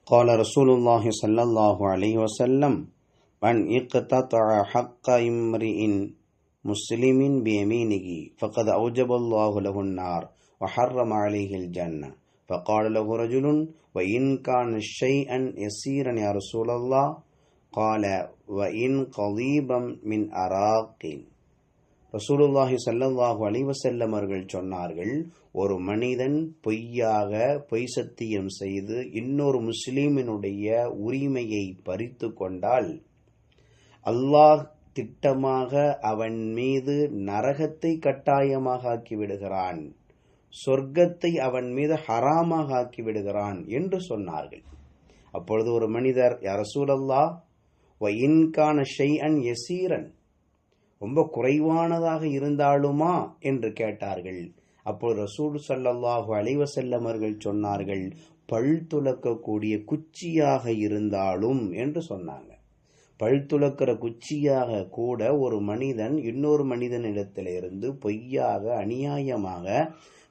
قال رسول الله صلى الله عليه وسلم من اقتطع حق امرئ مسلم بيمينه فقد أوجب الله له النار وحرم عليه الجنة. فقال له رجل وإن كان شيئا يسيرا يا رسول الله؟ قال وإن قضيبا من أراق. ரசூலுல்லாஹி ஸல்லல்லாஹு அலைஹி வஸல்லம் அவர்கள் சொன்னார்கள், ஒரு மனிதன் பொய் சத்தியம் செய்து இன்னொரு முஸ்லிமினுடைய உரிமையை பறித்து கொண்டால் அல்லாஹ் திட்டமாக அவன் மீது நரகத்தை கட்டாயமாக ஆக்கிவிடுகிறான், சொர்க்கத்தை அவன் மீது ஹராமாக ஆக்கிவிடுகிறான் என்று சொன்னார்கள். அப்பொழுது ஒரு மனிதர், யா ரசூலல்லாஹ் வ இன் கான ஷைஅன் யஸீரன், ரொம்ப குறைவானதாக இருந்தாலுமா என்று கேட்டார்கள். அப்போது ரசூல் ஸல்லல்லாஹு அலைஹி வஸல்லம் அவர்கள் சொன்னார்கள், பல் துலக்கக்கூடிய குச்சியாக இருந்தாலும் என்று சொன்னாங்க. பல் துலக்கிற குச்சியாக கூட ஒரு மனிதன் இன்னொரு மனிதனிடத்திலிருந்து பொய்யாக அநியாயமாக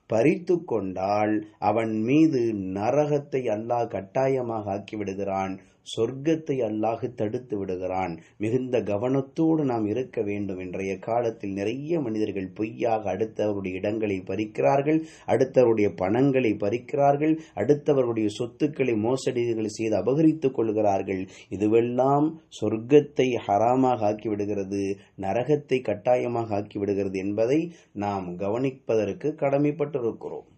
பறித்து கொண்டால் அவன் மீது நரகத்தை அல்லாஹ் கட்டாயமாக ஆக்கிவிடுகிறான், சொர்க்கத்தை அல்லாஹ் தடுத்து விடுகிறான். மிகுந்த கவனத்தோடு நாம் இருக்க வேண்டும். இன்றைய காலத்தில் நிறைய மனிதர்கள் பொய்யாக அடுத்தவருடைய இடங்களை பறிக்கிறார்கள், அடுத்தவருடைய பணங்களை பறிக்கிறார்கள், அடுத்தவருடைய சொத்துக்களை மோசடிகள் செய்து அபகரித்துக் கொள்கிறார்கள். இதுவெல்லாம் சொர்க்கத்தை ஹராமாக ஆக்கிவிடுகிறது, நரகத்தை கட்டாயமாக ஆக்கிவிடுகிறது என்பதை நாம் கவனிப்பதற்கு கடமைப்பட்டிருக்கிறோம்.